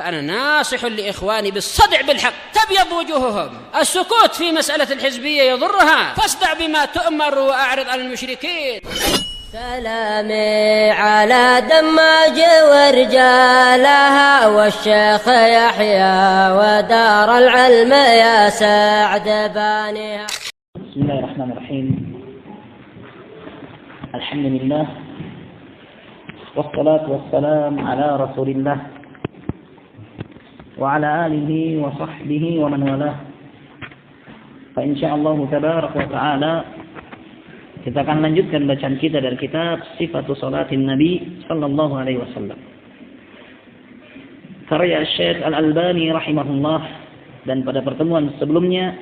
فأنا ناصح لإخواني بالصدع بالحق تبيض وجوههم. السكوت في مسألة الحزبية يضرها، فاصدع بما تؤمر وأعرض عن المشركين. سلامي على دماج ورجالها والشيخ يحيى ودار العلم يا سعد بانيها. بسم الله الرحمن الرحيم. الحمد لله والصلاة والسلام على رسول الله وعلى آله وصحبه ومن والاه. فإن شاء الله تبارك وتعالى kita akan lanjutkan bacaan kita dari kitab Sifatus Salatin Nabi sallallahu alaihi wasallam karya Syekh Al-Albani rahimahullah. Dan pada pertemuan sebelumnya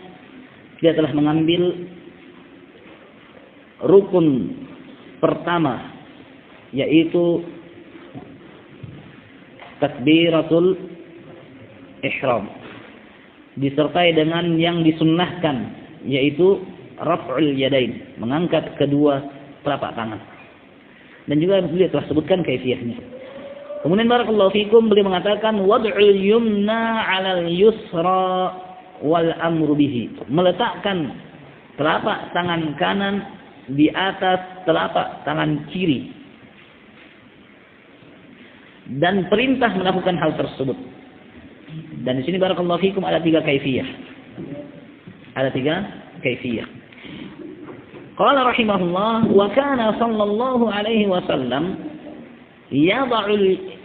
dia telah mengambil rukun pertama, yaitu takbiratul ihram, disertai dengan yang disunnahkan, yaitu raf'ul yadain, mengangkat kedua telapak tangan. Dan juga beliau telah sebutkan kaifiyahnya. Kemudian barakallahu fikum, beliau mengatakan wad'ul yumna 'alal yusra wal amru bihi, meletakkan telapak tangan kanan di atas telapak tangan kiri dan perintah melakukan hal tersebut. Dan di sini barakallahu fikum ada tiga kaifiyah. Ada tiga kaifiyah. Qala rahimahullah wa kana sallallahu alaihi wasallam yad'u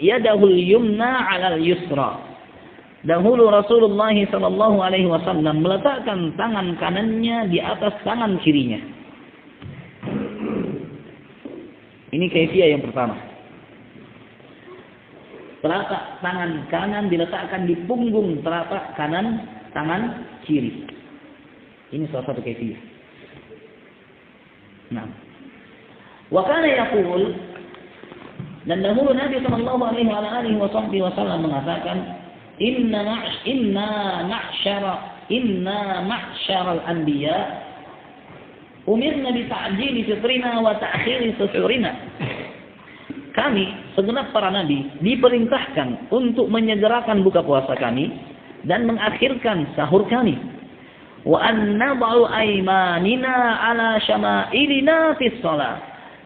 yadahu al-yumna 'ala al-yusra. Dahulu Rasulullah sallallahu alaihi wasallam meletakkan tangan kanannya di atas tangan kirinya. Ini kaifiyah yang pertama. Telapak tangan kanan diletakkan di punggung telapak kanan tangan kiri. Ini salah satu kaifiyah. Nah, wa kana yaqul, dan dahulu Nabi sallallahu alaihi wasallam mengatakan inna ma'syaral anbiya umirna bi ta'jili fitrina wa ta'khiri suhurina. Kami segenap para nabi diperintahkan untuk menyegerakan buka puasa kami dan mengakhirkan sahur kami. Wa an nad'u aymanina 'ala syama'ilina fis shalah,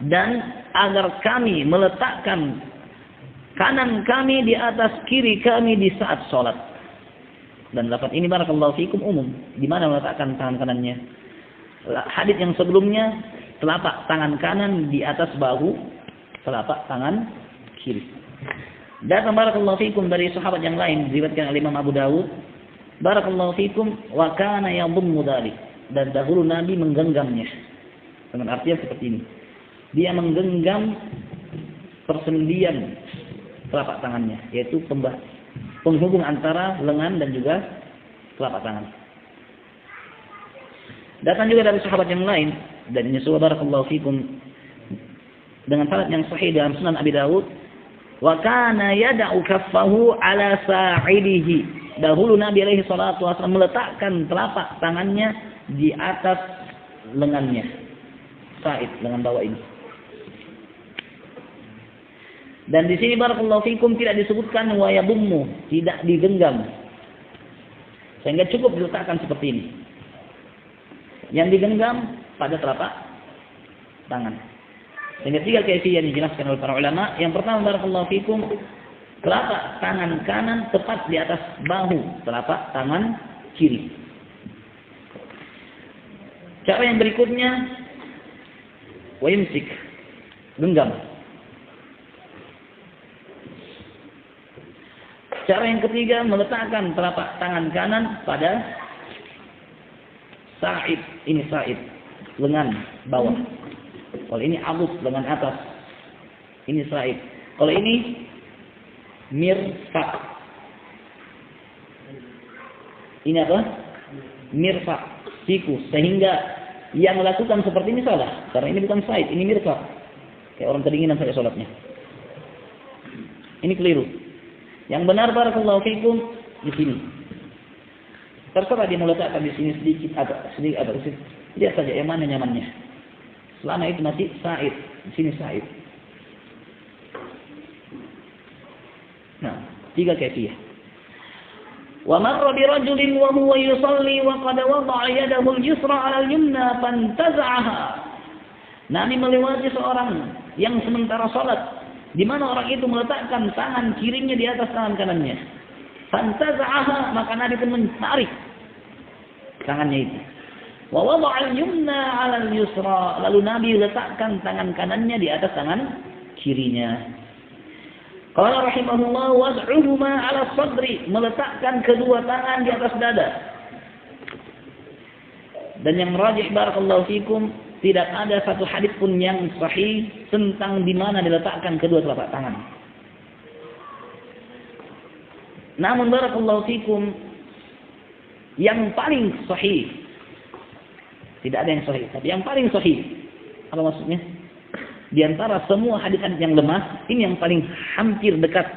dan agar kami meletakkan kanan kami di atas kiri kami di saat salat. Dan lafaz ini barakallahu fikum umum, di mana meletakkan tangan kanannya. Hadis yang sebelumnya telapak tangan kanan di atas bahu telapak tangan kiri. Dan barakallahu fikum dari sahabat yang lain diriwayatkan oleh Imam Abu Dawud, barakallahu fikum wa kana yadhummu dzalik, dan dahulu Nabi menggenggamnya. Dengan artian seperti ini. Dia menggenggam persendian telapak tangannya, yaitu penghubung antara lengan dan juga telapak tangan. Datang juga dari sahabat yang lain, dan ini barakallahu fikum dengan sanad yang sahih dalam Sunan Abi Dawud, wa kana yad'u kaffahu ala sa'idihi. Dahulu Nabi alaihi salatu wasallam meletakkan telapak tangannya di atas lengannya. Sa'id, lengan bawah ini. Dan di sini barakallahu fikum tidak disebutkan wa yadummu, tidak digenggam. Sehingga cukup diletakkan seperti ini. Yang digenggam pada telapak tangan. Sehingga tiga kaifiyah dijelaskan oleh para ulama. Yang pertama barakallahu fikum, telapak tangan kanan tepat di atas bahu telapak tangan kiri. Cara yang berikutnya wa yumsik, genggam. Cara yang ketiga meletakkan telapak tangan kanan pada sa'id, ini sa'id, lengan bawah. Kalau ini abus, lengan atas. Ini sa'id. Kalau ini mirfaq. Ini apa? Mirfaq, siku. Sehingga yang melakukan seperti ini salah. Karena ini bukan sa'id, ini mirfaq. Kayak orang kedinginan saja sholatnya. Ini keliru. Yang benar barakallahu fikum di sini. Terserah dia meletakkan di sini sedikit agak sedikit. Lihat saja yang mana nyamannya. Selama itu masih sa'id, di sini sa'id. Nah, tiga kaifiyah. Wa marra bi rajulin wa huwa yusalli wa qad wada'a yadahu al-yusra 'ala al-yumna fantaza'aha. Nabi melewati seorang yang sementara salat, di mana orang itu meletakkan tangan kirinya di atas tangan kanannya. Fantaza'aha, maka Nabi pun menarik tangannya itu. Wa wada'a al-yumna 'ala al-yusra, lalu Nabi letakkan tangan kanannya di atas tangan kirinya. Qala rahimahullah wad'uhuma 'ala sadri, meletakkan kedua tangan di atas dada. Dan yang rajih barakallahu fikum, tidak ada satu hadis pun yang sahih tentang di mana diletakkan kedua telapak tangan. Namun barakallahu fikum, yang paling sahih, tidak ada yang sahih, tapi yang paling sahih, apa maksudnya? Di antara semua hadis-hadis yang lemah, ini yang paling hampir dekat.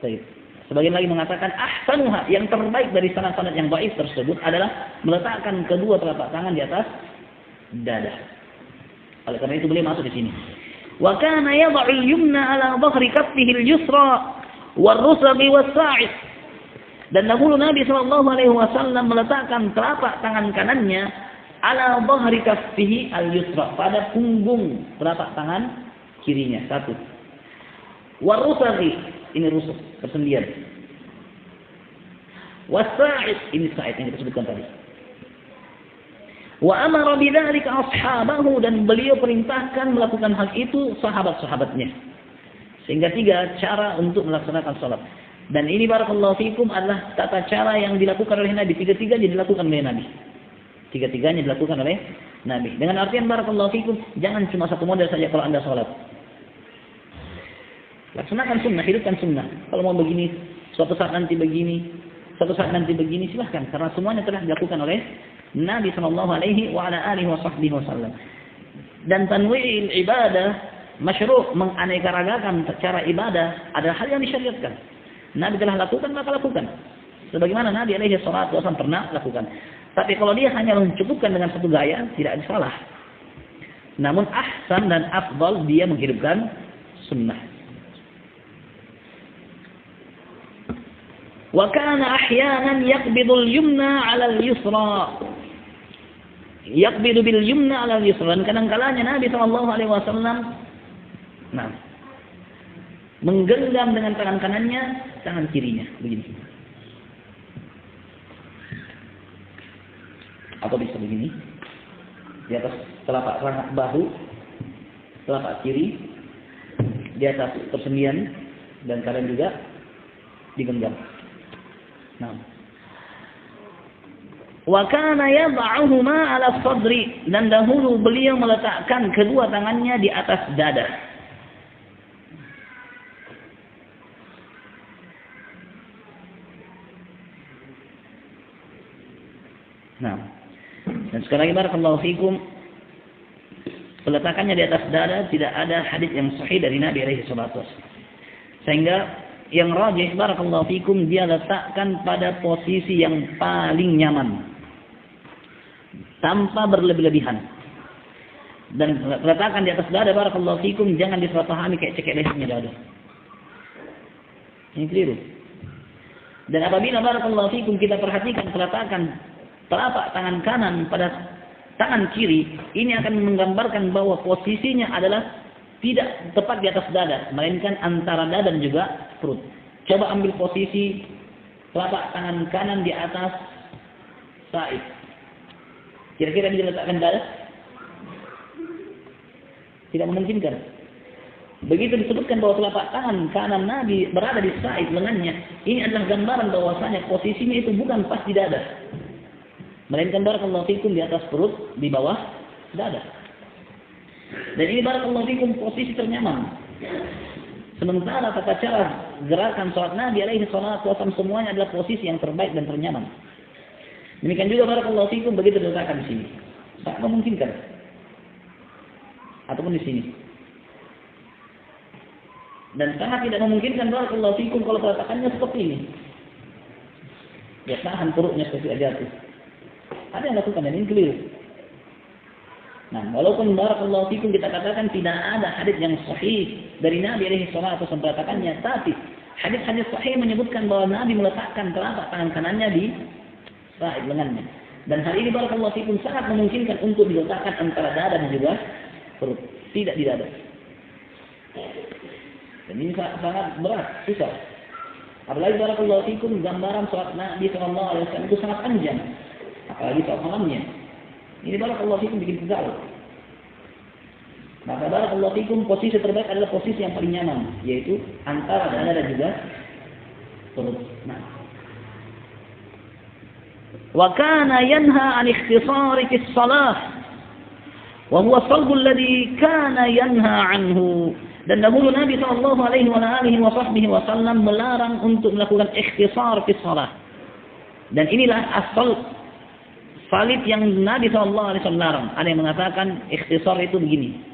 Baik. Sebagian lagi mengatakan ahsanuha, yang terbaik dari sanad-sanad yang dhaif tersebut adalah meletakkan kedua telapak tangan di atas dada. Oleh karena itu beliau masuk di sini. Wa kana yad'u al-yumna 'ala dhahri kaffihi al-yusra war-rusghi was-sa'id. Dan dahulu Nabi SAW meletakkan telapak tangan kanannya ala dhahri kaffihi al-yusra, pada punggung telapak tangan kirinya, satu. War-rusghi, ini rusuk, persendian. Was-sa'id, ini sa'id yang kita sebutkan tadi. Wa amara bidzalika ashabahu, dan beliau perintahkan melakukan hal itu sahabat-sahabatnya. Sehingga 3 cara untuk melaksanakan salat. Dan ini barakallahu fikum adalah tata cara yang dilakukan oleh Nabi. 3-tiganya dilakukan oleh Nabi. 3-tiganya dilakukan oleh Nabi. Dengan artian barakallahu fikum, jangan cuma satu model saja kalau Anda salat. Laksanakan sunnah, hidupkan sunnah. Kalau mau begini, suatu saat nanti begini, suatu saat nanti begini, silahkan. Karena semuanya telah dilakukan oleh Nabi SAW. Dan tanwi'il ibadah, masyru', menganekaragakan cara ibadah adalah hal yang disyariatkan. Nabi telah lakukan, maka lakukan. Sebagaimana Nabi SAW pernah lakukan. Tapi kalau dia hanya mencukupkan dengan satu gaya, tidak ada salah. Namun ahsan dan afdal dia menghidupkan sunnah. Wa kana ahyanan yaqbidul yumna 'ala al-yusra. Yaqbidu bil yumna 'ala al-yusra. Dan kadang-kalanya Nabi SAW menggenggam dengan tangan kanannya tangan kirinya, begini. Atau bisa begini. Di atas telapak bahu, telapak kiri, di atas persendian, dan kadang juga digenggam. Nah. Wa kana yad'uhuma 'ala sadri, dan dahulu beliau meletakkan kedua tangannya di atas dada. Nah. Dan sekali lagi barakallahu fikum, peletakannya di atas dada tidak ada hadis yang sahih dari Nabi alaihi salatu wasallam. Sehingga yang rajih barakallahu fikum, dia letakkan pada posisi yang paling nyaman tanpa berlebih-lebihan. Dan letakkan di atas dada barakallahu fikum, jangan disalahpahami kayak cekek lehernya dada. Ini keliru. Dan apabila barakallahu fikum kita perhatikan peletakan telapak tangan kanan pada tangan kiri, ini akan menggambarkan bahwa posisinya adalah tidak tepat di atas dada, melainkan antara dada dan juga perut. Coba ambil posisi telapak tangan kanan di atas sa'id. Kira-kira bisa letakkan dada? Tidak memungkinkan. Begitu disebutkan bahwa telapak tangan kanan Nabi berada di sa'id lengannya, ini adalah gambaran bahwasanya posisinya itu bukan pas di dada, melainkan barakallahu fikum di atas perut, di bawah dada. Dan ini barakallahu fikum posisi ternyaman. Sementara tata cara gerakan salat Nabi alaihi salatu wasallam semuanya adalah posisi yang terbaik dan ternyaman. Demikian juga barakallahu fikum begitu diletakkan di sini. Sangat memungkinkan. Ataupun di sini. Dan sangat tidak memungkinkan barakallahu fikum kalau peletakannya seperti ini. Dia tahan perutnya seperti aja tuh. Ada yang lakukan, dan ini keliru. Nah, walaupun barakallahu fikum kita katakan tidak ada hadis yang sahih dari Nabi alaihi salatu wasallam peletakannya, tapi Hadis-hadis sahih menyebutkan bahwa Nabi meletakkan telapak tangan kanannya di sa'id lengannya. Dan hal ini barakallahu fikum sangat memungkinkan untuk diletakkan antara dada dan juga perut, tidak di dada. Dan ini sangat berat, susah. Apalagi barakallahu fikum gambaran salat Nabi sallallahu alaihi wasallam itu sangat panjang. Apalagi salat malamnya. Ini barakallahu fikum bikin pegal. Maka barakallahu fikum posisi terbaik adalah posisi yang paling nyaman, yaitu antara dada dan juga perut. Nah. Wa kana yanha an ikhtisari fi shalah. Wa huwa salbu alladhi kana yanha anhu. Dan dahulu Nabi sallallahu alaihi wasallam melarang untuk melakukan ikhtisar fi shalah. Dan inilah asal salib yang Nabi sallallahu alaihi wasallam larang. Ada yang mengatakan ikhtisar itu begini.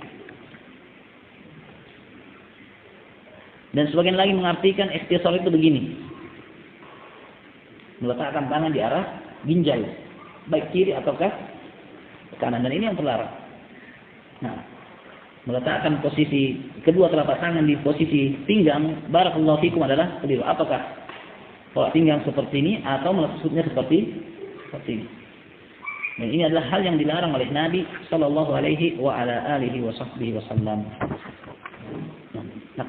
Dan sebagian lagi mengartikan ikhtisar itu begini. Meletakkan tangan di arah ginjal, baik kiri ataukah kanan, dan ini yang terlarang. Nah, meletakkan posisi kedua telapak tangan di posisi pinggang, barakallahu fikum, adalah keliru. Apakah telapak pinggang seperti ini atau maksudnya seperti ini? Dan ini adalah hal yang dilarang oleh Nabi sallallahu alaihi wa ala alihi wasallam. Nah,